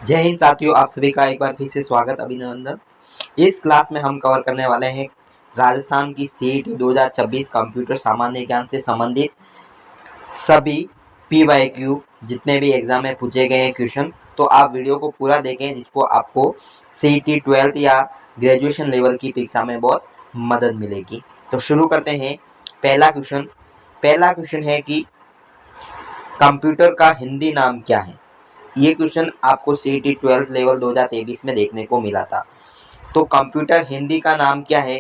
जय हिंद साथियों, आप सभी का एक बार फिर से स्वागत अभिनंदन। इस क्लास में हम कवर करने वाले हैं राजस्थान की सीईटी 2026 कंप्यूटर सामान्य ज्ञान से संबंधित सभी पीवाईक्यू जितने भी एग्जाम में पूछे गए हैं क्वेश्चन। तो आप वीडियो को पूरा देखें, जिसको आपको सीईटी 12th या ग्रेजुएशन लेवल की परीक्षा में बहुत मदद मिलेगी। तो शुरू करते हैं। पहला क्वेश्चन है कि कंप्यूटर का हिंदी नाम क्या है। ये क्वेश्चन आपको सीईटी 12th लेवल 2023 में देखने को मिला था। तो कंप्यूटर हिंदी का नाम क्या है?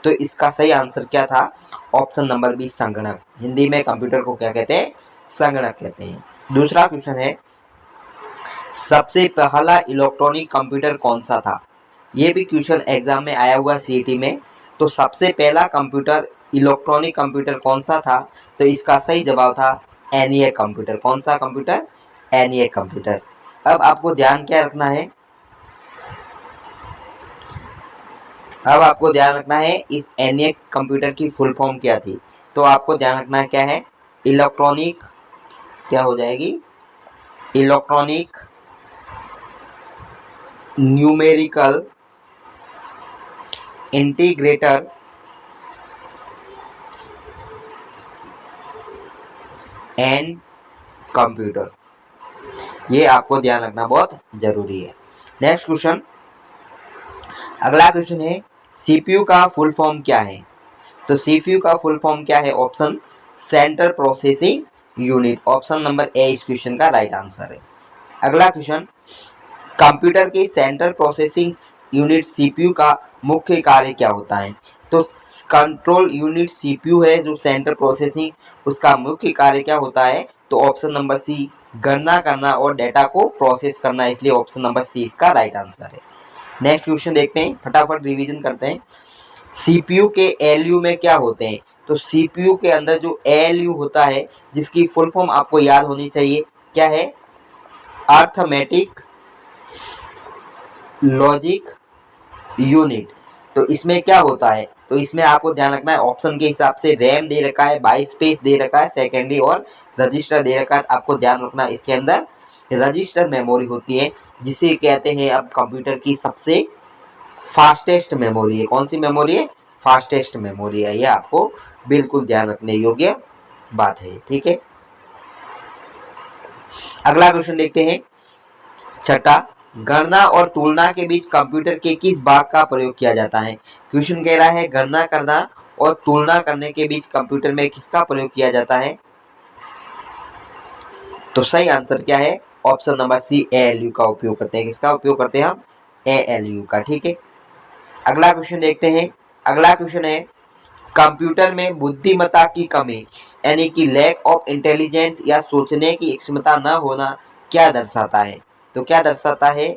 तो इसका सही आंसर क्या था? ऑप्शन नंबर बी, संगणक। हिंदी में कंप्यूटर को क्या कहते हैं? संगणक कहते हैं। दूसरा क्वेश्चन है, सबसे पहला इलेक्ट्रॉनिक कंप्यूटर कौन सा था? ये भी क्वेश्चन एग्जाम में आया हुआ सीईटी में। तो सबसे पहला कंप्यूटर इलेक्ट्रॉनिक कंप्यूटर कौन सा था? तो इसका सही जवाब था एनईएक कंप्यूटर। कौन सा कंप्यूटर? एनईएक कंप्यूटर। अब आपको ध्यान क्या रखना है? अब आपको ध्यान रखना है इस एनईएक कंप्यूटर की फुल फॉर्म क्या थी। तो आपको ध्यान रखना है क्या है? इलेक्ट्रॉनिक, क्या हो जाएगी? Electronic numerical integrator and computer. ये आपको ध्यान रखना बहुत जरूरी है। नेक्स्ट क्वेश्चन, अगला क्वेश्चन है, सीपीयू का फुल फॉर्म क्या है? तो सीपीयू का फुल फॉर्म क्या है? Option central processing unit. Option number ए इस क्वेश्चन का राइट आंसर है। अगला क्वेश्चन, कंप्यूटर के सेंट्रल प्रोसेसिंग यूनिट सीपीयू का मुख्य कार्य क्या होता है? तो कंट्रोल यूनिट सीपीयू है जो सेंट्रल प्रोसेसिंग, उसका मुख्य कार्य क्या होता है? तो ऑप्शन नंबर सी, गणना करना और डेटा को प्रोसेस करना। इसलिए ऑप्शन नंबर सी इसका राइट आंसर है। नेक्स्ट क्वेश्चन देखते हैं, फटाफट रिवीजन करते हैं। सीपीयू के एलयू में क्या होते हैं? तो सीपीयू के अंदर जो एलयू होता है, जिसकी फुल फॉर्म आपको याद होनी चाहिए, क्या है? Arithmetic logic unit. तो इसमें क्या होता है? तो इसमें आपको ध्यान रखना है, ऑप्शन के हिसाब से रैम दे रखा है, बाइट स्पेस दे रखा है, सेकेंडरी और रजिस्टर दे रखा है। आपको ध्यान रखना है इसके अंदर रजिस्टर मेमोरी होती है, जिसे कहते हैं अब कंप्यूटर की सबसे फास्टेस्ट मेमोरी है। कौन सी मेमोरी है? फास्टेस्ट मेमोरी है। यह आपको बिल्कुल ध्यान रखने योग्य बात है। ठीक है, अगला क्वेश्चन देखते हैं। छठा, गणना और तुलना के बीच कंप्यूटर के किस भाग का प्रयोग किया जाता है? क्वेश्चन कह रहा है गणना करना और तुलना करने के बीच कंप्यूटर में किसका प्रयोग किया जाता है? तो सही आंसर क्या है? ऑप्शन नंबर सी, एएलयू का उपयोग करते हैं। किसका उपयोग करते हैं हम? एएलयू का। ठीक है, अगला क्वेश्चन देखते हैं। अगला क्वेश्चन है, कंप्यूटर में बुद्धिमत्ता की कमी यानी कि लैक ऑफ इंटेलिजेंस या सोचने की क्षमता न होना क्या दर्शाता है? तो क्या दर्शाता है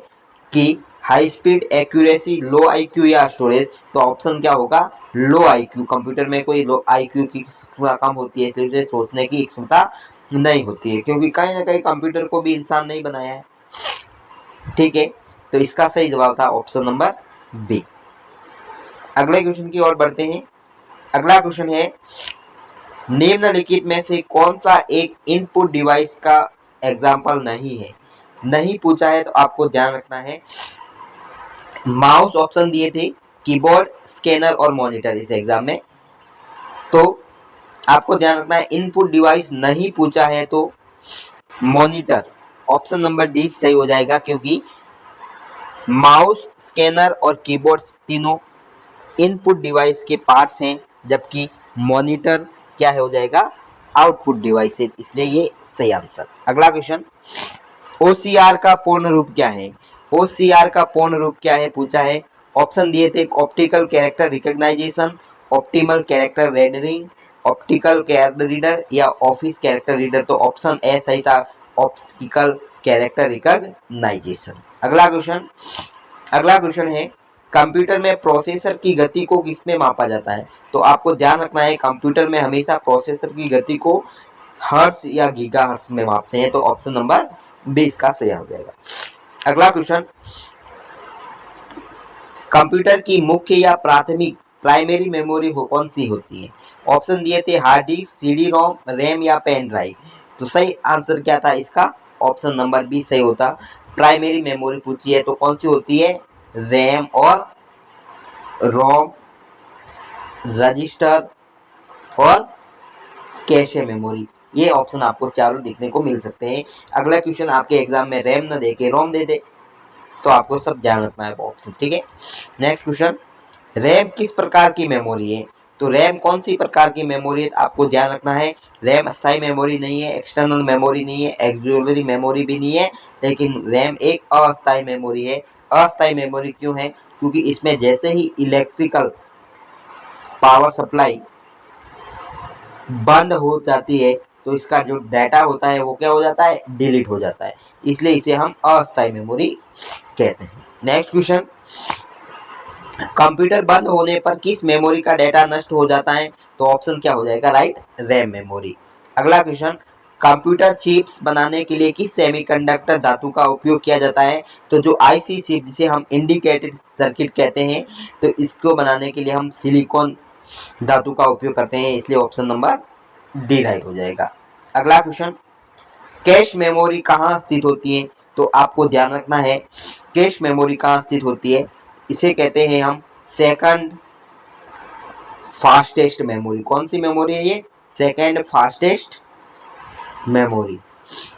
कि हाई स्पीड, एक्यूरेसी, लो आईक्यू या स्टोरेज। तो ऑप्शन क्या होगा? लो आईक्यू। कंप्यूटर में कोई लो आईक्यू की क्षमता कम होती है, इसलिए सोचने की क्षमता नहीं होती है, क्योंकि कहीं ना कहीं कंप्यूटर को भी इंसान नहीं बनाया है। ठीक है, तो इसका सही जवाब था ऑप्शन नंबर बी। अगले क्वेश्चन की ओर बढ़ते हैं। अगला क्वेश्चन है, निम्नलिखित में से कौन सा एक इनपुट डिवाइस का एग्जाम्पल नहीं है? नहीं पूछा है तो आपको ध्यान रखना है। माउस ऑप्शन दिए थे, कीबोर्ड, स्कैनर और मॉनिटर इस एग्जाम में। तो आपको ध्यान रखना है, इनपुट डिवाइस नहीं पूछा है तो मॉनिटर, ऑप्शन नंबर डी सही हो जाएगा, क्योंकि माउस, स्कैनर और कीबोर्ड तीनों इनपुट डिवाइस के पार्ट्स हैं, जबकि मॉनिटर क्या है हो जाएगा? आउटपुट डिवाइस है। इसलिए ये सही आंसर। अगला क्वेश्चन, ओसीआर का पूर्ण रूप क्या है? ओसीआर का पूर्ण रूप क्या है पूछा है। ऑप्शन दिए थे, optical character recognition, optimal character rendering, optical character reader या ऑफिस कैरेक्टर रीडर। तो ऑप्शन ए सही था, ऑप्टिकल कैरेक्टर रिकॉग्नाइजेशन। अगला क्वेश्चन है, कंप्यूटर में प्रोसेसर की गति को किसमें मापा जाता है? तो आपको ध्यान रखना है, कंप्यूटर में हमेशा प्रोसेसर की गति को हर्ट्ज या गीगाहर्ट्ज में मापते हैं। तो ऑप्शन नंबर 20 का सही हो जाएगा। अगला क्वेश्चन, कंप्यूटर की मुख्य या प्राथमिक प्राइमरी मेमोरी कौन सी होती है? ऑप्शन दिए थे, hard disk, CD ROM, RAM या पेन ड्राइव। तो सही आंसर क्या था इसका? ऑप्शन नंबर बी सही होता, प्राइमरी मेमोरी पूछी है तो कौन सी होती है, रैम और रोम, रजिस्टर और कैशे मेमोरी। ये ऑप्शन आपको चारों देखने को मिल सकते हैं। अगला क्वेश्चन आपके एग्जाम में रैम न दे के रोम दे दे तो आपको सब ध्यान रखना है ऑप्शन, ठीक है। नेक्स्ट क्वेश्चन, रैम किस प्रकार की मेमोरी है, तो रैम कौन सी प्रकार की मेमोरी है आपको ध्यान रखना है। रैम अस्थायी मेमोरी नहीं है, एक्सटर्नल मेमोरी नहीं है, एक्सिलरी मेमोरी भी नहीं है, लेकिन रैम एक अस्थायी मेमोरी है। अस्थायी मेमोरी क्यों है, क्योंकि इसमें जैसे ही इलेक्ट्रिकल पावर सप्लाई बंद हो जाती है तो इसका जो डाटा होता है वो क्या हो जाता है, डिलीट हो जाता है, इसलिए इसे हम अस्थायी मेमोरी कहते हैं। नेक्स्ट क्वेश्चन, कंप्यूटर बंद होने पर किस मेमोरी का डेटा नष्ट हो जाता है, तो ऑप्शन क्या हो जाएगा, राइट, रैम मेमोरी। अगला क्वेश्चन, कंप्यूटर चिप्स बनाने के लिए किस सेमीकंडक्टर धातु का उपयोग किया जाता है, तो जो आईसी चिप जिसे हम इंडिकेटेड सर्किट कहते हैं, तो इसको बनाने के लिए हम सिलिकॉन धातु का उपयोग करते हैं, इसलिए ऑप्शन नंबर डी राइट हो जाएगा। अगला क्वेश्चन, कैश मेमोरी कहाँ स्थित होती है, तो आपको ध्यान रखना है कैश मेमोरी कहाँ स्थित होती है, इसे कहते हैं हम सेकंड फास्टेस्ट मेमोरी। कौन सी मेमोरी है ये, second fastest memory.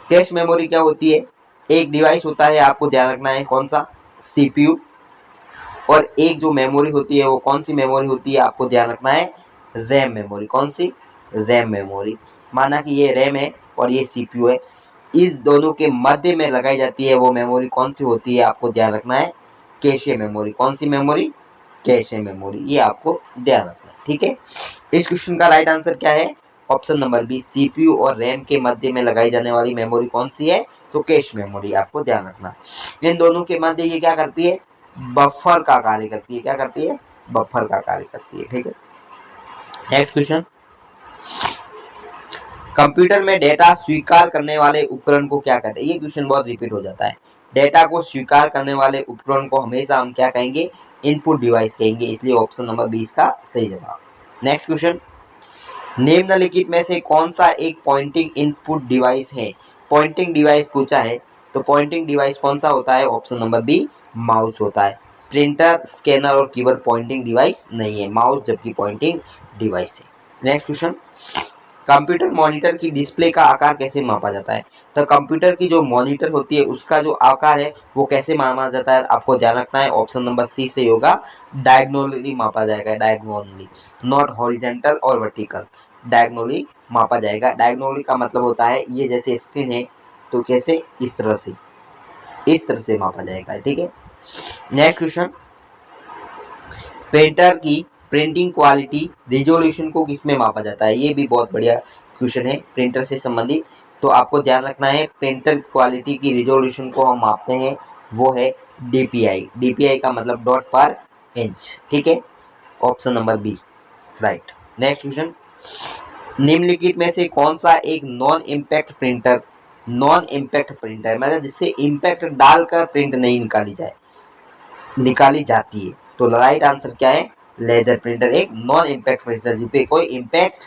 Cache memory क्या होती है, एक डिवाइस होता है, आपको ध्यान रखना है कौन सा, सीपीयू, और एक जो मेमोरी होती है वो कौन सी मेमोरी होती है, आपको ध्यान रखना है रैम मेमोरी। कौन सी, रैम मेमोरी। माना कि ये रैम है और ये सीपीयू है, इस दोनों के मध्य में लगाई जाती है वो मेमोरी कौन सी होती है, आपको ध्यान रखना है कैशे मेमोरी। कौन सी मेमोरी, कैशे मेमोरी, ये आपको ध्यान रखना है, ठीक है। इस क्वेश्चन का राइट आंसर क्या है, ऑप्शन नंबर बी, सीपीयू और रैम के मध्य में लगाई जाने वाली मेमोरी कौन सी है, तो कैश मेमोरी, आपको ध्यान रखना। इन दोनों के मध्य ये क्या करती है, बफर का कार्य करती है, क्या करती है, बफर का कार्य करती है, ठीक है। नेक्स्ट क्वेश्चन, कंप्यूटर में डेटा स्वीकार करने वाले उपकरण को क्या कहते हैं, ये क्वेश्चन बहुत रिपीट हो जाता है। डेटा को स्वीकार करने वाले उपकरण को हमेशा हम क्या कहेंगे, इनपुट डिवाइस कहेंगे, इसलिए ऑप्शन नंबर 20 का सही जवाब। नेक्स्ट क्वेश्चन, निम्नलिखित में से कौन सा एक पॉइंटिंग इनपुट डिवाइस है, पॉइंटिंग डिवाइस पूछा है, तो पॉइंटिंग डिवाइस कौन सा होता है, ऑप्शन नंबर बी, माउस होता है। प्रिंटर, स्कैनर और कीबोर्ड पॉइंटिंग डिवाइस नहीं है, माउस जबकि पॉइंटिंग डिवाइस है। नेक्स्ट क्वेश्चन, कंप्यूटर मॉनिटर की डिस्प्ले का आकार कैसे मापा जाता है, तो कंप्यूटर की जो मॉनिटर होती है उसका जो आकार है वो कैसे मापा जाता है, आपको ध्यान रखना है ऑप्शन नंबर सी से होगा, डायगोनली मापा जाएगा, डायगोनली, नॉट हॉरिजेंटल और वर्टिकल, डायगोनली मापा जाएगा। डायगोनली का मतलब होता है ये जैसे स्क्रीन है तो कैसे, इस तरह से मापा जाएगा, ठीक है। नेक्स्ट क्वेश्चन, प्रिंटर की प्रिंटिंग क्वालिटी रिजोल्यूशन को किसमें मापा जाता है, ये भी बहुत बढ़िया क्वेश्चन है प्रिंटर से संबंधित, तो आपको ध्यान रखना है प्रिंटर क्वालिटी की रिजोल्यूशन को हम मापते हैं वो है डीपीआई। डीपीआई का मतलब डॉट पर इंच, ठीक है, option number B right. Next question, निम्नलिखित में से कौन सा एक non impact printer, non impact printer मतलब जिससे इम्पैक्ट डालकर प्रिंट नहीं निकाली जाती है, तो राइट आंसर क्या है, लेजर प्रिंटर एक नॉन इम्पैक्ट प्रिंटर जिसपे कोई इम्पैक्ट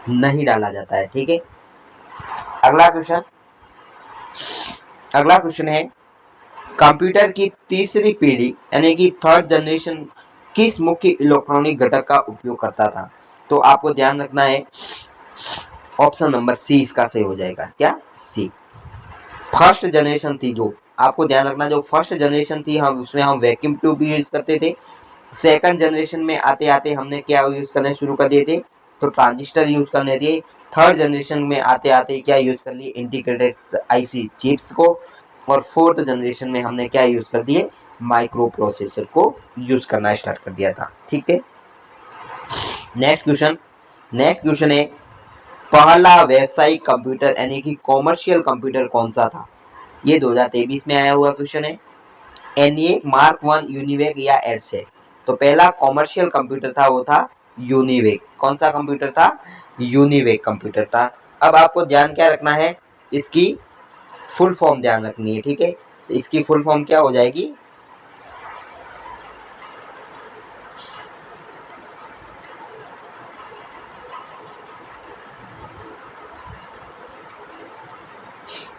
नहीं डाला जाता है, ठीक है। अगला क्वेश्चन है कंप्यूटर की तीसरी पीढ़ी यानी कि थर्ड जनरेशन किस मुख्य इलेक्ट्रॉनिक घटक का उपयोग करता था, तो आपको ध्यान रखना है ऑप्शन नंबर सी इसका सही हो जाएगा, क्या, सी। फर्स्ट जनरेशन थी जो, आपको ध्यान रखना जो फर्स्ट जनरेशन थी हम उसमें हम वैक्यूम ट्यूब भी यूज करते थे। सेकंड जनरेशन में आते आते हमने क्या यूज करने शुरू कर दिए थे, तो ट्रांजिस्टर यूज करने दिए। थर्ड जनरेशन में आते आते क्या यूज कर लिए, इंटीग्रेटेड आईसी चिप्स को, और फोर्थ जनरेशन में हमने क्या यूज कर दिए, माइक्रो प्रोसेसर को यूज करना स्टार्ट कर दिया था, ठीक है। नेक्स्ट क्वेश्चन है पहला व्यावसायिक कंप्यूटर यानी कि कॉमर्शियल कंप्यूटर कौन सा था, ये 2023 में आया हुआ क्वेश्चन है। एनईएक, मार्क 1, यूनिवेक या एडसेक, तो पहला कॉमर्शियल कंप्यूटर था वो था यूनिवेक। कौन सा कंप्यूटर था, यूनिवेक कंप्यूटर था। अब आपको ध्यान क्या रखना है, इसकी फुल फॉर्म ध्यान रखनी है, ठीक है, तो इसकी फुल फॉर्म क्या हो जाएगी,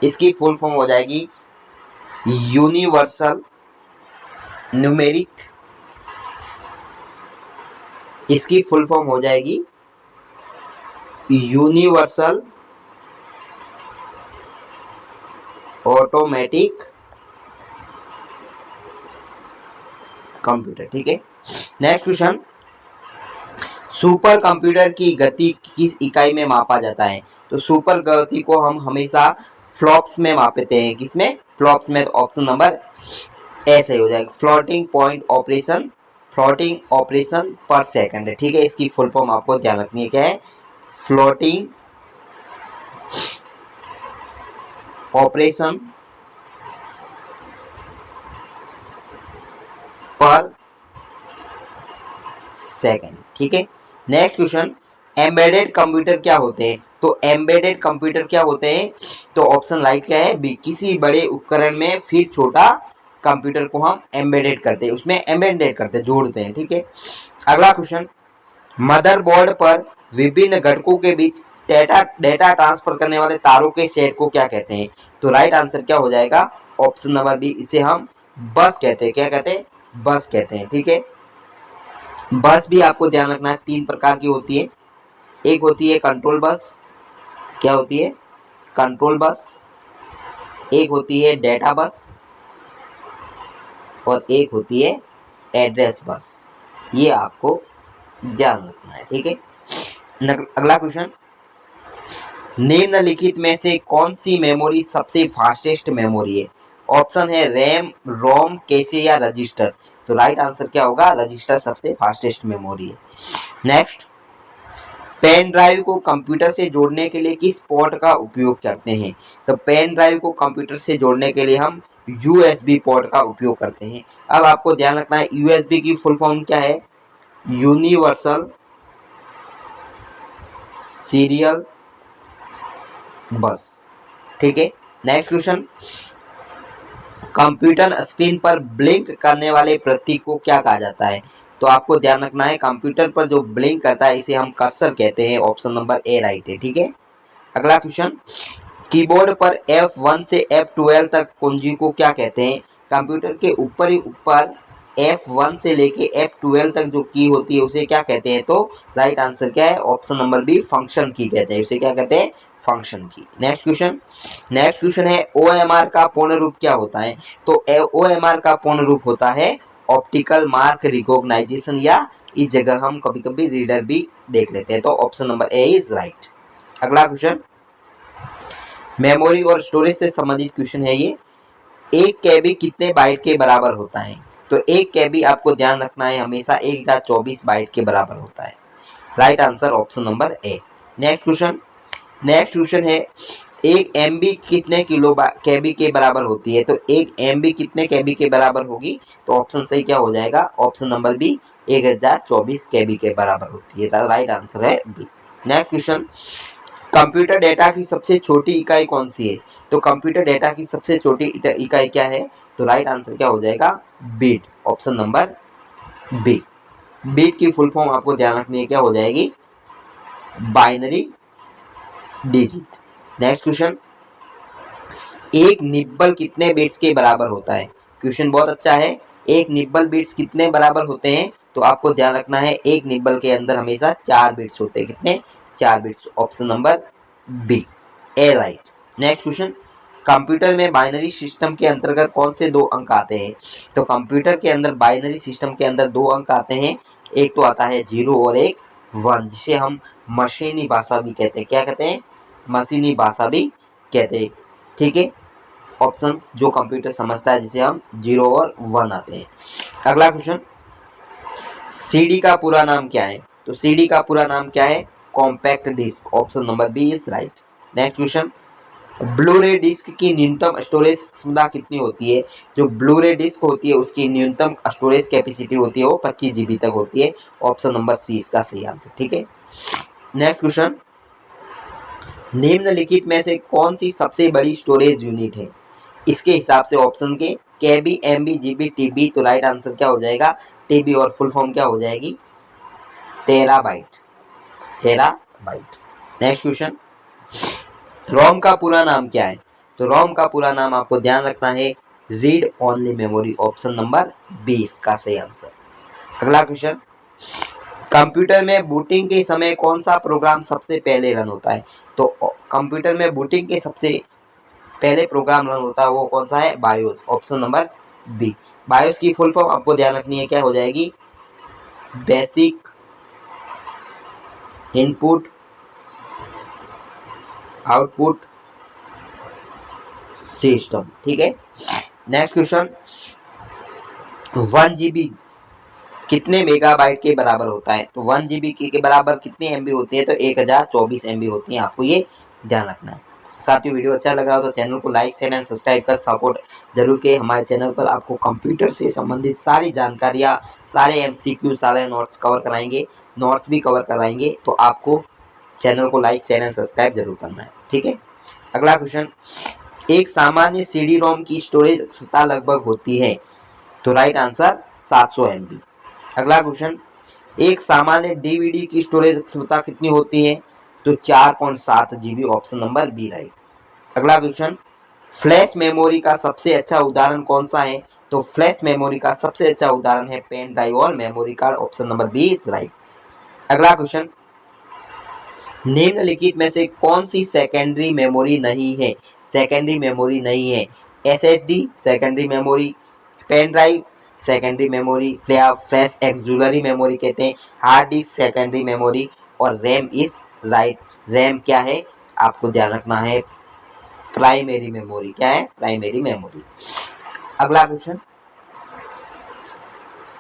इसकी फुल फॉर्म हो जाएगी यूनिवर्सल न्यूमेरिक, इसकी फुल फॉर्म हो जाएगी यूनिवर्सल ऑटोमेटिक कंप्यूटर। ठीक है, नेक्स्ट क्वेश्चन, सुपर कंप्यूटर की गति किस इकाई में मापा जाता है? तो सुपर गति को हम हमेशा फ्लॉप्स में मापते हैं, किसमें? फ्लॉप्स में। तो ऑप्शन नंबर ए सही हो जाएगा, floating point operation, floating operation पर सेकंड है। ठीक है, इसकी फुल फॉर्म आपको ध्यान रखनी है, क्या है? फ्लोटिंग ऑपरेशन पर सेकंड। ठीक है, नेक्स्ट क्वेश्चन, एम्बेडेड कंप्यूटर क्या होते हैं? तो एम्बेडेड कंप्यूटर क्या होते हैं? तो ऑप्शन राइट क्या है? बी, किसी बड़े उपकरण में फिर छोटा कंप्यूटर को हम एम्बेडेड करते हैं, उसमें एम्बेडेड करते हैं, जोड़ते हैं। ठीक है, अगला क्वेश्चन, मदरबोर्ड पर विभिन्न घटकों के बीच डेटा डेटा ट्रांसफर करने वाले तारों के सेट को क्या कहते हैं? तो राइट आंसर क्या हो जाएगा? ऑप्शन नंबर बी, इसे हम बस कहते हैं। क्या कहते हैं? बस कहते हैं। ठीक है, बस भी आपको ध्यान रखना है, तीन प्रकार की होती है। एक होती है कंट्रोल बस, क्या होती है? Control bus. एक होती है डेटा बस और एक होती है एड्रेस बस। ये आपको ध्यान रखना है। ठीक है, अगला क्वेश्चन, निम्नलिखित में से कौन सी मेमोरी सबसे फास्टेस्ट मेमोरी है? ऑप्शन है रैम, रोम, कैशे या रजिस्टर। तो राइट आंसर क्या होगा? रजिस्टर सबसे फास्टेस्ट मेमोरी है। नेक्स्ट, पेन ड्राइव को कंप्यूटर से जोड़ने के लिए किस पोर्ट का उपयोग करते हैं? तो पेन ड्राइव को कंप्यूटर से जोड़ने के लिए हम यूएसबी पोर्ट का उपयोग करते हैं। अब आपको ध्यान रखना है, यूएसबी की फुल फॉर्म क्या है? यूनिवर्सल सीरियल बस। ठीक है, नेक्स्ट क्वेश्चन, कंप्यूटर स्क्रीन पर ब्लिंक करने वाले प्रतीक को क्या कहा जाता है? तो आपको ध्यान रखना है, कंप्यूटर पर जो ब्लिंक करता है इसे हम कर्सर कहते हैं। ऑप्शन नंबर ए राइट है। ठीक है, अगला क्वेश्चन, कीबोर्ड पर F1 से F12 तक कुंजी को क्या कहते हैं? कंप्यूटर के ऊपर ही ऊपर F1 से लेके F12 तक जो की होती है उसे क्या कहते हैं? तो राइट आंसर क्या है? ऑप्शन नंबर बी, फंक्शन की कहते हैं, उसे क्या कहते हैं? फंक्शन की। नेक्स्ट क्वेश्चन है, OMR का पूर्ण रूप क्या होता है? तो OMR का पूर्ण रूप होता है ऑप्टिकल मार्क रिकॉग्नाइजेशन, या इस जगह हम कभी कभी रीडर भी देख लेते हैं। तो option number A is right. अगला क्वेश्चन, मेमोरी और स्टोरेज से संबंधित क्वेश्चन है ये, एक केबी कितने बाइट के बराबर होता है? तो एक केबी आपको ध्यान रखना है हमेशा 1024 बाइट के बराबर होता है। राइट आंसर ऑप्शन नंबर ए। नेक्स्ट क्वेश्चन है, एक एमबी कितने किलो केबी के बराबर होती है? तो एक एमबी कितने केबी के बराबर होगी? तो ऑप्शन सही क्या हो जाएगा? ऑप्शन नंबर बी, 1024 केबी के बराबर होती है। राइट आंसर है B. Next question, computer data की सबसे छोटी इकाई कौन सी है? तो कंप्यूटर डेटा की सबसे छोटी इकाई क्या है? तो राइट आंसर क्या हो जाएगा? Bit. Option number B. Bit की फुल फॉर्म आपको ध्यान रखनी है, क्या हो जाएगी? Binary digit. नेक्स्ट क्वेश्चन, एक निब्बल कितने बिट्स के बराबर होता है? क्वेश्चन बहुत अच्छा है, एक निब्बल बिट्स कितने बराबर होते हैं? तो आपको ध्यान रखना है, एक निब्बल के अंदर हमेशा 4 बिट्स होते हैं। कितने? 4 बिट्स। ऑप्शन नंबर बी, ए राइट। नेक्स्ट क्वेश्चन, कंप्यूटर में बाइनरी सिस्टम के अंतर्गत कौन से दो अंक आते हैं? तो कंप्यूटर के अंदर बाइनरी सिस्टम के अंदर दो अंक आते हैं, एक तो आता है 0 और एक 1, जिसे हम मशीनी भाषा भी कहते हैं। क्या कहते हैं? मशीनी भाषा भी कहते हैं। ठीक है, ऑप्शन जो कंप्यूटर समझता है, जिसे हम 0 और 1 आते हैं। अगला क्वेश्चन, सीडी का पूरा नाम क्या है? तो सीडी का पूरा नाम क्या है? Compact disc. Option number B is right. Next question, Blu-ray disc की न्यूनतम स्टोरेज क्षमता कितनी होती है? जो ब्लू-रे डिस्क होती है उसकी न्यूनतम स्टोरेज कैपेसिटी होती है वो 25 GB तक होती है। ऑप्शन नंबर सी इसका सही आंसर। ठीक है, नेक्स्ट क्वेश्चन, निम्नलिखित में से कौन सी सबसे बड़ी स्टोरेज यूनिट है? इसके हिसाब से ऑप्शन के केबी, एमबी, जीबी, टीबी। तो राइट आंसर क्या हो जाएगा? टीबी, और फुल फॉर्म क्या हो जाएगी? टेराबाइट। टेराबाइट। नेक्स्ट क्वेश्चन, रोम का पूरा नाम क्या है? तो रोम का पूरा नाम आपको ध्यान रखना है read only memory, option number 20 का सही आंसर। अगला क्वेश्चन, कंप्यूटर में बूटिंग के समय कौन सा प्रोग्राम सबसे पहले रन होता है? तो कंप्यूटर में बूटिंग के सबसे पहले प्रोग्राम रन होता है वो कौन सा है? BIOS, option number B. BIOS की फुल फॉर्म आपको ध्यान रखनी है, क्या हो जाएगी? बेसिक इनपुट आउटपुट सिस्टम, ठीक है। नेक्स्ट क्वेश्चन, 1 GB कितने मेगाबाइट के बराबर होता है? तो 1 GB के बराबर कितनी MB होती है? तो 1024 MB होती है, आपको ये ध्यान रखना है। साथियों, वीडियो अच्छा लगा हो तो चैनल को लाइक शेयर एंड सब्सक्राइब कर सपोर्ट जरूर के। हमारे चैनल पर आपको कंप्यूटर से संबंधित सारी जानकारियाँ, सारे MCQ, सारे नोट्स कवर कराएंगे, नोट्स भी कवर कराएंगे, तो आपको चैनल को लाइक शेयर एंड सब्सक्राइब जरूर करना है, ठीक है। अगला क्वेश्चन, एक सामान्य CD रोम की स्टोरेज क्षमता लगभग होती है? तो राइट आंसर 700 MB। अगला क्वेश्चन, एक सामान्य DVD की स्टोरेज क्षमता कितनी होती है? तो 4.7 GB, option number B right. अगला क्वेश्चन, फ्लैश मेमोरी का सबसे अच्छा उदाहरण कौन सा है? तो फ्लैश मेमोरी का सबसे अच्छा उदाहरण है पेन ड्राइव और memory card, option number B is right. अगला क्वेश्चन, निम्नलिखित में से कौन सी सेकेंडरी मेमोरी नहीं है? सेकेंडरी मेमोरी नहीं है, SSD secondary memory, pen drive secondary memory, flash auxiliary memory कहते हैं, हार्ड डिस्क सेकेंडरी मेमोरी, और रैम इज राइट। रैम क्या है आपको ध्यान रखना है? Primary memory. क्या है? Primary memory. अगला क्वेश्चन,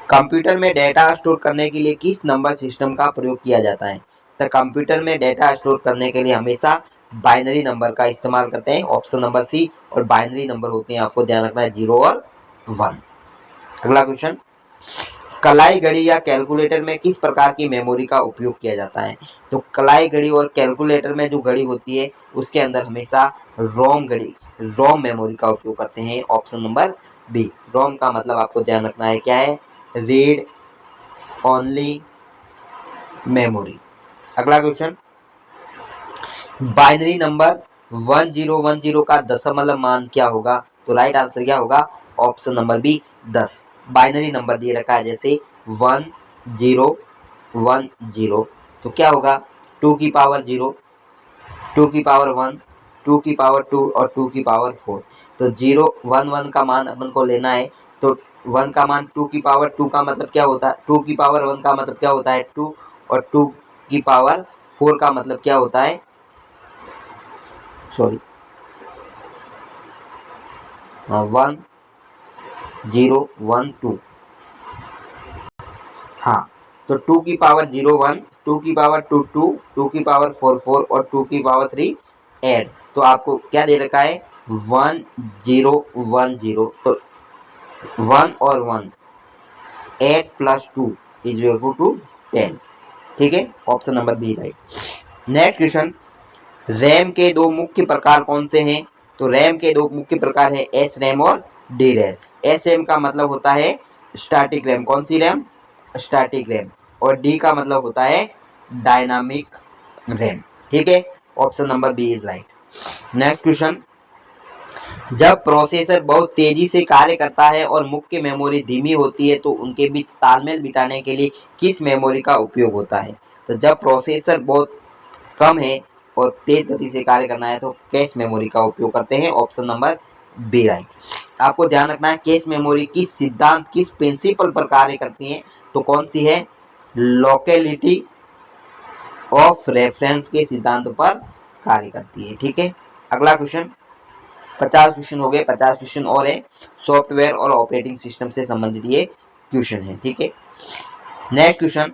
कंप्यूटर में डेटा स्टोर करने के लिए किस नंबर सिस्टम का प्रयोग किया जाता है? तो कंप्यूटर में डेटा स्टोर करने के लिए हमेशा बाइनरी नंबर का इस्तेमाल करते हैं, ऑप्शन नंबर सी। और बाइनरी नंबर होते हैं, आपको ध्यान रखना है 0 और 1। अगला क्वेश्चन, कलाई घड़ी या कैलकुलेटर में किस प्रकार की मेमोरी का उपयोग किया जाता है? तो कलाई घड़ी और कैलकुलेटर में जो घड़ी होती है उसके अंदर हमेशा रोम मेमोरी का उपयोग करते हैं, ऑप्शन नंबर बी। रोम का मतलब आपको ध्यान रखना है, क्या है? Read only memory. अगला क्वेश्चन, बाइनरी नंबर 1010 का दशमलव मान क्या होगा? तो राइट आंसर क्या होगा? Option number B 10। Binary number दिए रखा है जैसे 1010, तो क्या होगा? 2 की पावर 0, 2 की पावर 1, 2 की पावर 2 और 2 की पावर 4। तो 0 1 1 का मान अपन को लेना है, तो 1 का मान 2 की पावर 2 का मतलब क्या होता है? 2 की पावर 1 का मतलब क्या होता है? 2, और 2 की पावर 4 का मतलब क्या होता है? सॉरी, 1 0 1 2। हाँ, तो 2 की पावर 0 1, 2 की पावर 2 2, 2 की पावर 4 4 और 2 की पावर 3 8। तो आपको क्या दे रखा है? 1 0 1 0। तो 1 और 1, 8 प्लस 2 इज इक्वल टू 10, ठीक है। Option number B right. Next question, RAM के दो मुख्य प्रकार कौन से हैं? तो रैम के दो मुख्य प्रकार है एस रैम और डी रैम। एस रैम का मतलब होता है स्टैटिक रैम। कौन सी रैम? Static RAM. और डी का मतलब होता है डायनामिक रैम, ठीक है। Option number B is right. Next question, जब प्रोसेसर बहुत तेजी से कार्य करता है और मुख्य मेमोरी धीमी होती है तो उनके बीच तालमेल बिठाने के लिए किस मेमोरी का उपयोग होता है? तो जब प्रोसेसर बहुत कम है और तेज गति से कार्य करना है तो कैश मेमोरी का उपयोग करते हैं, ऑप्शन नंबर बी राइट। आपको ध्यान रखना है कैश मेमोरी किस सिद्धांत, किस प्रिंसिपल पर कार्य करती है? तो कौन सी है? लोकेलिटी ऑफ रेफरेंस के सिद्धांत पर कार्य करती है, ठीक है। अगला क्वेश्चन, 50 क्वेश्चन हो गए, 50 क्वेश्चन और है, सॉफ्टवेयर और ऑपरेटिंग सिस्टम से संबंधित ये क्वेश्चन है, ठीक है। नेक्स्ट क्वेश्चन,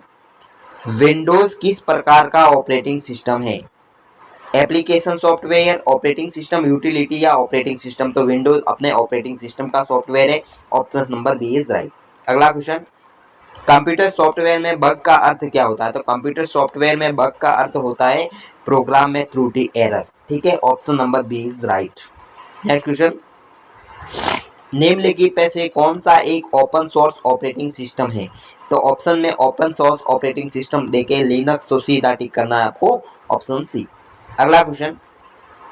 विंडोज किस प्रकार का ऑपरेटिंग सिस्टम है? Application software, operating system, utility या ऑपरेटिंग सिस्टम? तो विंडोज अपने ऑपरेटिंग सिस्टम का सॉफ्टवेयर है, option number B is right. अगला क्वेश्चन, कंप्यूटर सॉफ्टवेयर में बग का अर्थ क्या होता है? तो कंप्यूटर सॉफ्टवेयर में बग का अर्थ होता है प्रोग्राम में त्रुटि, एरर, ठीक है। Option number B is right. Next question, निम्नलिखित में से कौन सा एक ओपन सोर्स ऑपरेटिंग सिस्टम है? तो ऑप्शन में ओपन सोर्स ऑपरेटिंग सिस्टम देके लिनक्स तो सीधा टिक करना है आपको, ऑप्शन सी। अगला क्वेश्चन,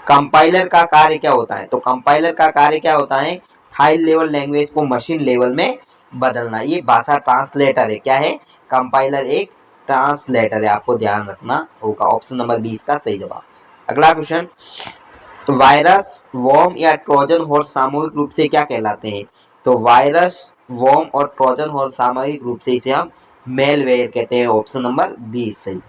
कंपाइलर का कार्य क्या होता है? तो कंपाइलर का कार्य क्या होता है? हाई लेवल लैंग्वेज को मशीन लेवल में बदलना। ये भाषा ट्रांसलेटर है। क्या है? कंपाइलर एक ट्रांसलेटर है, आपको ध्यान रखना होगा। ऑप्शन नंबर 20 का सही जवाब। अगला क्वेश्चन, वायरस, वॉर्म या ट्रोजन हॉर्स सामूहिक रूप से क्या कहलाते हैं? तो वायरस, वॉर्म और ट्रोजन हॉर्स सामूहिक रूप से इसे हम मेलवेयर कहते हैं। ऑप्शन नंबर 20 सही।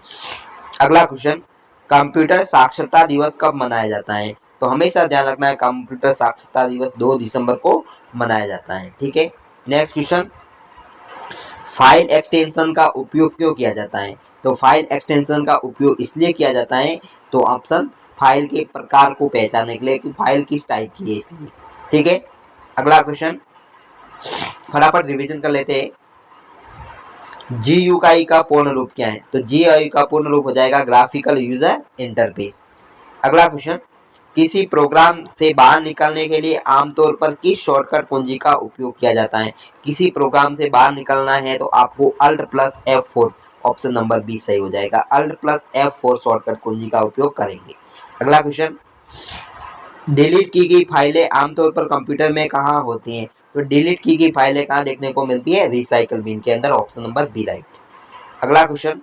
अगला क्वेश्चन, कंप्यूटर साक्षरता दिवस कब मनाया जाता है? तो हमेशा ध्यान रखना है, कंप्यूटर साक्षरता दिवस 2 दिसंबर को मनाया जाता है। ठीक है। नेक्स्ट क्वेश्चन, फाइल एक्सटेंशन का उपयोग क्यों किया जाता है? तो फाइल एक्सटेंशन का उपयोग इसलिए किया जाता है, तो ऑप्शन फाइल के प्रकार को पहचानने के लिए कि फाइल किस टाइप की है, इसलिए। ठीक है। अगला क्वेश्चन, फटाफट रिवीजन कर लेते हैं। GUI का पूर्ण रूप क्या है? तो GUI का पूर्ण रूप हो जाएगा ग्राफिकल यूजर इंटरफेस। अगला क्वेश्चन, किसी प्रोग्राम से बाहर निकलने के लिए आमतौर पर किस शॉर्टकट कुंजी का उपयोग किया जाता है? किसी प्रोग्राम से बाहर निकलना है तो आपको Alt+F4, ऑप्शन नंबर 20 सही हो जाएगा। Alt+F4 शॉर्टकट कुंजी का उपयोग करेंगे। अगला क्वेश्चन, डिलीट की गई फाइलें आमतौर पर कंप्यूटर में कहाँ होती हैं? तो डिलीट की गई फाइलें कहाँ देखने को मिलती है? रिसाइकल बिन के अंदर। Option number B right. अगला क्वेश्चन,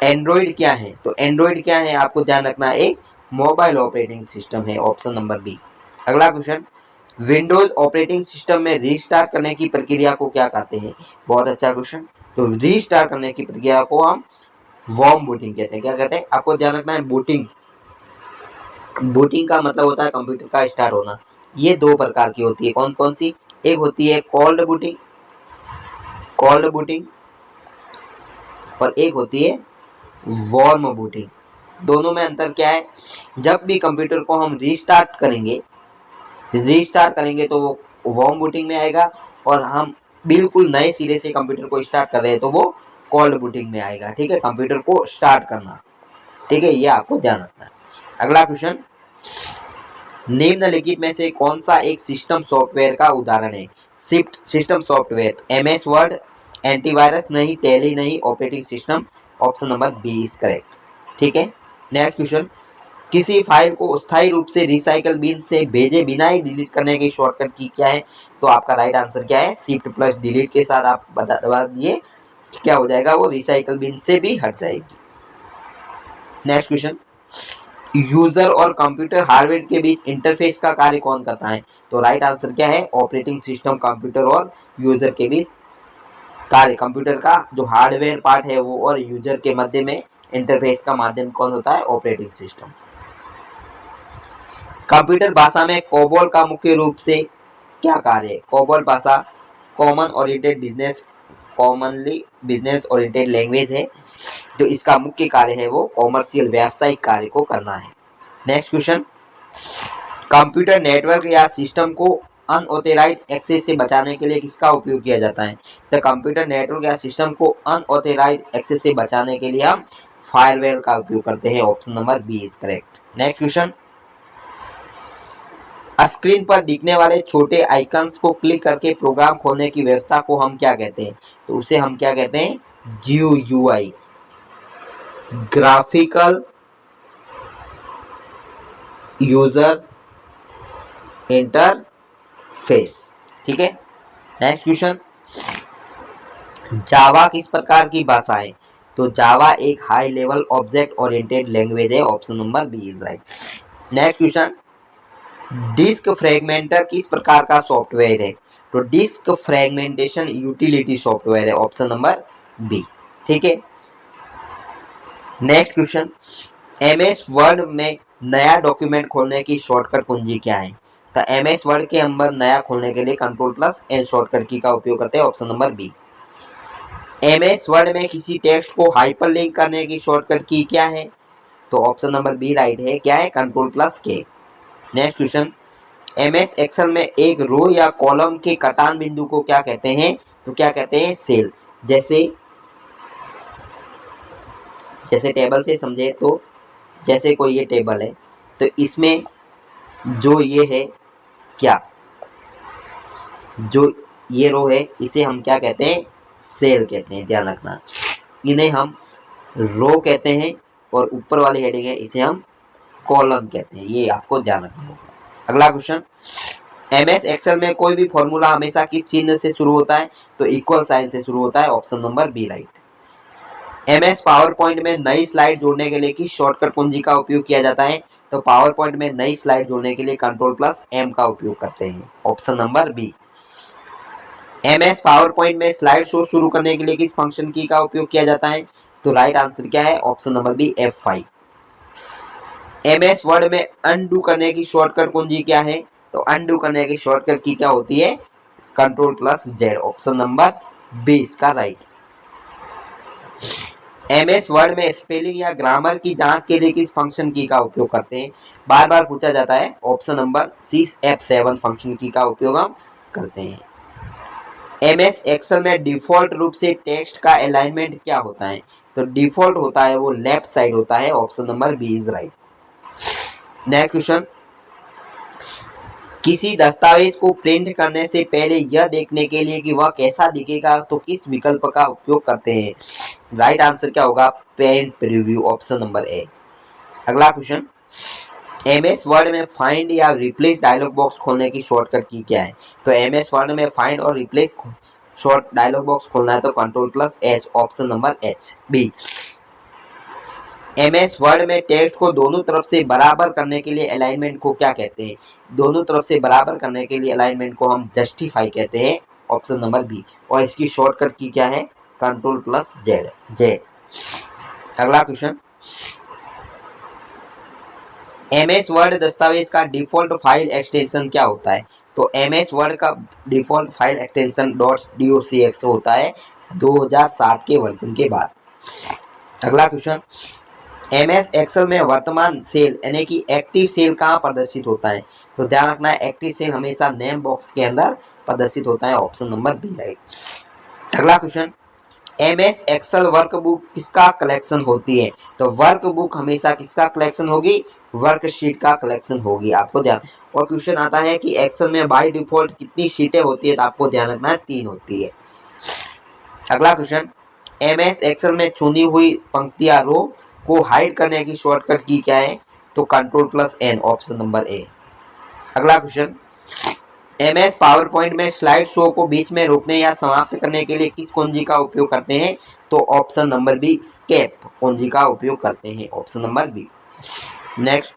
एंड्रॉइड क्या है? तो एंड्रॉइड क्या है, आपको ध्यान रखना है, एक मोबाइल ऑपरेटिंग सिस्टम है। Option number B. अगला क्वेश्चन, विंडोज ऑपरेटिंग सिस्टम में रीस्टार्ट करने की प्रक्रिया को क्या कहते हैं? बहुत अच्छा क्वेश्चन। तो रीस्टार्ट करने की प्रक्रिया को हम वार्म बूटिंग कहते हैं। क्या कहते हैं? आपको ध्यान रखना है, बूटिंग। बूटिंग का मतलब होता है कंप्यूटर का स्टार्ट होना। ये दो प्रकार की होती है। कौन कौन सी? एक होती है कोल्ड बूटिंग, कोल्ड बूटिंग, और एक होती है वार्म बूटिंग। दोनों में अंतर क्या है? जब भी कंप्यूटर को हम रीस्टार्ट करेंगे तो वो वार्म बूटिंग में आएगा, और हम बिल्कुल नए सिरे से कंप्यूटर को स्टार्ट कर रहे हैं तो वो कोल्ड बूटिंग में आएगा। ठीक है, कंप्यूटर को स्टार्ट करना। ठीक है, ये आपको ध्यान रखना है। अगला क्वेश्चन, निम्नलिखित में से कौन सा एक सिस्टम सॉफ्टवेयर का उदाहरण है? Shift system software, MS Word, antivirus नहीं, टैली नहीं, operating system. Option number B is correct. ठीक है। नेक्स्ट क्वेश्चन, किसी फाइल को स्थायी रूप से रिसाइकल बिन से भेजे बिना ही डिलीट करने की शॉर्टकट की क्या है? तो आपका राइट आंसर क्या है? Shift+Delete के साथ आप बता दिए, क्या हो जाएगा? वो रिसाइकल बिन से भी हट जाएगी। नेक्स्ट क्वेश्चन, यूजर और कंप्यूटर हार्डवेयर के बीच इंटरफेस का कार्य कौन करता है? तो राइट आंसर क्या है? ऑपरेटिंग सिस्टम कंप्यूटर और यूजर के बीच कार्य, कंप्यूटर का जो हार्डवेयर पार्ट है वो और यूजर के मध्य में इंटरफेस का माध्यम कौन होता है? Operating system. कंप्यूटर भाषा में कोबोल का मुख्य रूप से क्या कार्य है? कोबोल भाषा कॉमनली बिजनेस ओरिएंटेड लैंग्वेज है। जो इसका मुख्य कार्य है वो कॉमर्शियल, व्यावसायिक कार्य को करना है। नेक्स्ट क्वेश्चन, कंप्यूटर नेटवर्क या सिस्टम को अनऑथराइज्ड एक्सेस से बचाने के लिए किसका उपयोग किया जाता है? तो कंप्यूटर नेटवर्क या सिस्टम को अनऑथराइज्ड एक्सेस से बचाने के लिए हम फायरवेयर का उपयोग करते हैं। Option number B is correct. Next question, screen पर दिखने वाले छोटे आइकन्स को क्लिक करके प्रोग्राम खोलने की व्यवस्था को हम क्या कहते हैं? तो उसे हम क्या कहते हैं? GUI, graphical user interface. ठीक है। नेक्स्ट क्वेश्चन, जावा किस प्रकार की भाषा है? तो जावा एक high level object oriented language है। Option number B is right. Next question, disk fragmenter किस प्रकार का सॉफ्टवेयर है? तो डिस्क फ्रेगमेंटेशन यूटिलिटी सॉफ्टवेयर है। Option number B. ठीक है। नेक्स्ट क्वेश्चन, MS वर्ड में नया डॉक्यूमेंट खोलने की शॉर्टकट कुंजी क्या है? तो MS वर्ड के अंदर नया खोलने के लिए Ctrl+N शॉर्टकट की का उपयोग करते हैं। Option number B. MS Word में किसी टेक्स्ट को हाइपरलिंक करने की शॉर्टकट की क्या है? तो ऑप्शन नंबर बी राइट है। क्या है? Ctrl+K। Next question, MS Excel में एक रो या कॉलम के कटान बिंदु को क्या कहते हैं? तो क्या कहते हैं? सेल। जैसे टेबल से समझे तो, जैसे कोई ये टेबल है तो इसमें जो ये है, क्या जो ये रो है इसे हम क्या कहते हैं? सेल कहते हैं। ध्यान रखना, इन्हें हम रो कहते हैं, और ऊपर वाली हेडिंग है इसे हम कॉलन कहते हैं, ये आपको ध्यान रखना होगा। अगला क्वेश्चन, एमएस एक्सेल में कोई भी फॉर्मूला हमेशा किस चिन्ह से शुरू होता है? तो इक्वल साइन से शुरू होता है, option number B right. MS PowerPoint में नई स्लाइड जोड़ने के लिए किस शॉर्टकट कुंजी का उपयोग किया जाता है? तो पावर पॉइंट में नई स्लाइड जोड़ने के लिए कंट्रोल प्लस एम का उपयोग करते हैं, option number B. MS PowerPoint में स्लाइड शो शुरू करने के लिए किस फंक्शन की का उपयोग किया जाता है? तो राइट आंसर क्या है? Option number B F5। MS Word में अनडू करने की शॉर्टकट कुंजी क्या है? तो अनडू करने की शॉर्टकट की क्या होती है? Control plus Z, option number B इसका राइट। एमएस वर्ड में स्पेलिंग या ग्रामर की जांच के लिए किस फंक्शन की का उपयोग करते हैं? बार बार पूछा जाता है, ऑप्शन नंबर सी F7 फंक्शन की का उपयोग हम करते हैं। एमएस एक्सेल में डिफॉल्ट रूप से टेक्स्ट का अलाइनमेंट क्या होता है? तो डिफॉल्ट होता है वो लेफ्ट साइड होता है, option number B is right. Next question, किसी दस्तावेज को प्रिंट करने से पहले यह देखने के लिए कि वह कैसा दिखेगा तो किस विकल्प का उपयोग करते हैं? राइट आंसर क्या होगा? Paint preview, option number A. अगला क्वेश्चन, एमएस वर्ड में फाइंड या रिप्लेस डायलॉग बॉक्स खोलने की शॉर्टकट की क्या है? तो एमएस वर्ड में फाइंड और रिप्लेस शॉर्ट डायलॉग बॉक्स खोलना है तो control plus H, option number H B. MS Word में टेक्स्ट को दोनों तरफ से बराबर करने के लिए अलाइनमेंट को क्या कहते हैं? दोनों तरफ से बराबर करने के लिए अलाइनमेंट को हम जस्टिफाई कहते हैं, ऑप्शन नंबर बी। और इसकी शॉर्टकट की क्या है? कंट्रोल प्लस जेड, जे। अगला क्वेश्चन, एमएस वर्ड दस्तावेज का डिफॉल्ट फाइल एक्सटेंशन क्या होता है? तो एमएस वर्ड का डिफॉल्ट फाइल एक्सटेंशन .docx होता है 2007 के वर्जन के बाद। अगला क्वेश्चन, एमएस एक्सेल में वर्तमान सेल यानी कि एक्टिव सेल कहाँ प्रदर्शित होता है? तो ध्यान रखना है, एक्टिव सेल हमेशा नेम बॉक्स के अंदर प्रदर्शित होता है, ऑप्शन नंबर बी राइट। अगला क्वेश्चन, एमएस एक्सेल वर्कबुक किसका कलेक्शन होती है? तो वर्कबुक हमेशा किसका कलेक्शन होगी? वर्कशीट का कलेक्शन होगी, आपको ध्यान। और क्वेश्चन आता है कि एक्सेल में बाय डिफॉल्ट कितनी शीटें होती है? तो आपको ध्यान रखना है 3 होती है। अगला क्वेश्चन, एमएस एक्सेल में चुनी हुई पंक्तियां रो को हाइड करने की शॉर्टकट की क्या है? तो control plus N, option number A. अगला क्वेश्चन, एमएस पावर पॉइंट में स्लाइड शो को बीच में रोकने या समाप्त करने के लिए किस कुंजी का उपयोग करते हैं? तो ऑप्शन नंबर बी, स्केप कुंजी का उपयोग करते हैं, option number B. Next,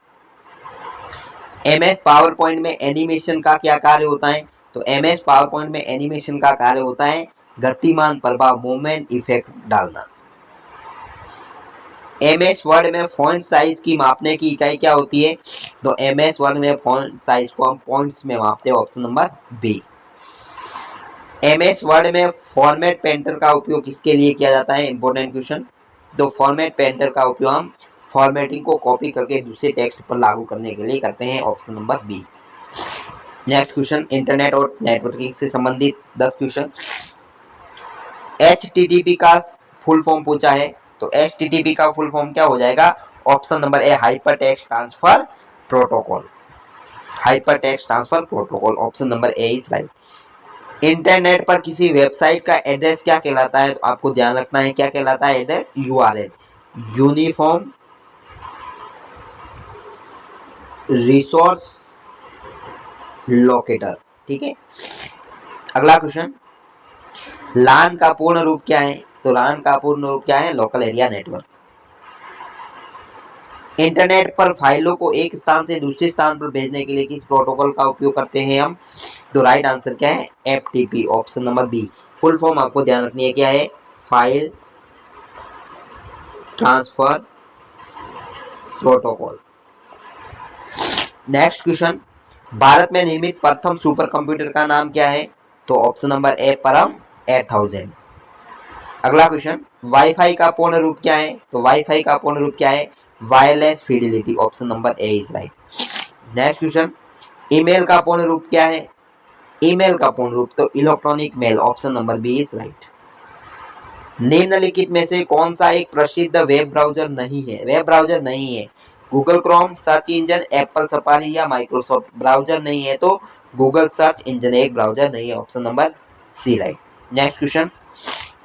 MS PowerPoint में एनिमेशन का क्या कार्य होता है? तो एमएस पावर पॉइंट में एनिमेशन का कार्य होता है गतिमान प्रभाव, मूवमेंट इफेक्ट डालना। एमएस वर्ड में फॉन्ट साइज की मापने की इकाई क्या होती है? तो एमएस वर्ड में फॉन्ट साइज को हम पॉइंट्स में मापते हैं, option number B. MS Word में फॉर्मेट पेंटर का उपयोग किसके लिए किया जाता है? Important question. तो फॉर्मेट पेंटर का उपयोग हम फॉर्मेटिंग को कॉपी करके दूसरे टेक्स्ट पर लागू करने के लिए करते हैं, option number B. Next question, internet और नेटवर्किंग से संबंधित 10 क्वेश्चन। HTTP का फुल फॉर्म पूछा है, तो HTTP का फुल फॉर्म क्या हो जाएगा? Option number A, hyper text transfer protocol, hyper text transfer protocol, option number A is right. Internet पर किसी वेबसाइट का एड्रेस क्या कहलाता है? तो आपको ध्यान रखना है, क्या कहलाता है address? URL, uniform resource locator, ठीक है। अगला क्वेश्चन, LAN का पूर्ण रूप क्या है? तो LAN का पूर्ण रूप क्या है? Local area network. इंटरनेट पर फाइलों को एक स्थान से दूसरे स्थान पर भेजने के लिए किस प्रोटोकॉल का उपयोग करते हैं हम? तो राइट आंसर क्या है? FTP, option number B. Full form आपको ध्यान रखनी है, क्या है? File transfer protocol. Next question, Bharat में निर्मित प्रथम सुपर कंप्यूटर का नाम क्या है? तो ऑप्शन नंबर ए, परम 8000। अगला क्वेश्चन, वाईफाई का पूर्ण रूप क्या है? तो वाईफाई का पूर्ण रूप क्या है? Wireless Fidelity, option number A is right. Next question, email का पूर्ण रूप क्या है? ईमेल का पूर्ण रूप तो electronic mail, option number B is right. निम्नलिखित में से कौन सा एक प्रसिद्ध वेब ब्राउजर नहीं है? वेब ब्राउजर नहीं है, Google Chrome, search engine, Apple Safari या माइक्रोसॉफ्ट। ब्राउजर नहीं है तो गूगल सर्च इंजन एक ब्राउजर नहीं है, option number C right. Next question,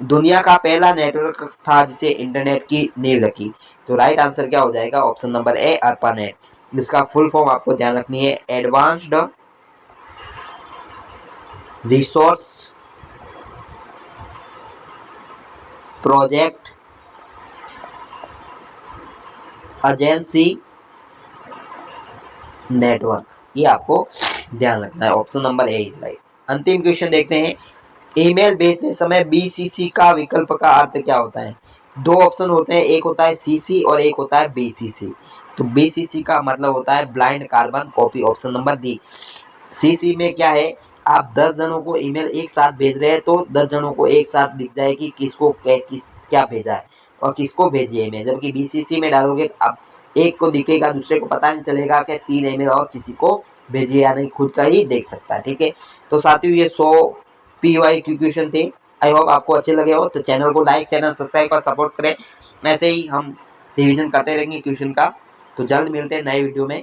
दुनिया का पहला नेटवर्क था जिसे इंटरनेट की नींव रखी? तो राइट आंसर क्या हो जाएगा? ऑप्शन नंबर ए, अर्पानेट। इसका फुल फॉर्म आपको ध्यान रखनी है, advanced resource project agency network, ये आपको ध्यान रखना है। Option number A is right. अंतिम क्वेश्चन देखते हैं, ईमेल भेजते समय बीसीसी का विकल्प का अर्थ क्या होता है? दो ऑप्शन होते हैं, एक होता है सीसी और एक होता है बीसीसी। तो बीसीसी का मतलब होता है blind carbon copy, option number D. CC में क्या है, आप 10 जनों को ईमेल एक साथ भेज रहे हैं तो 10 जनों को एक साथ दिख जाए कि किसको क्या भेजा है और किसको भेजिए ईमेल। जबकि बीसीसी में डालोगे तो आप एक को दिखेगा, दूसरे को पता नहीं चलेगा कि 3 ईमेल और किसी को भेजिए या नहीं, खुद का ही देख सकता है। ठीक है, तो साथियों ये 100 PY क्वेश्चन थे। आई होप आपको अच्छे लगे हो, तो चैनल को लाइक शेयर सब्सक्राइब कर सपोर्ट करें। ऐसे ही हम रिवीजन करते रहेंगे क्वेश्चन का। तो जल्द मिलते हैं नए वीडियो में।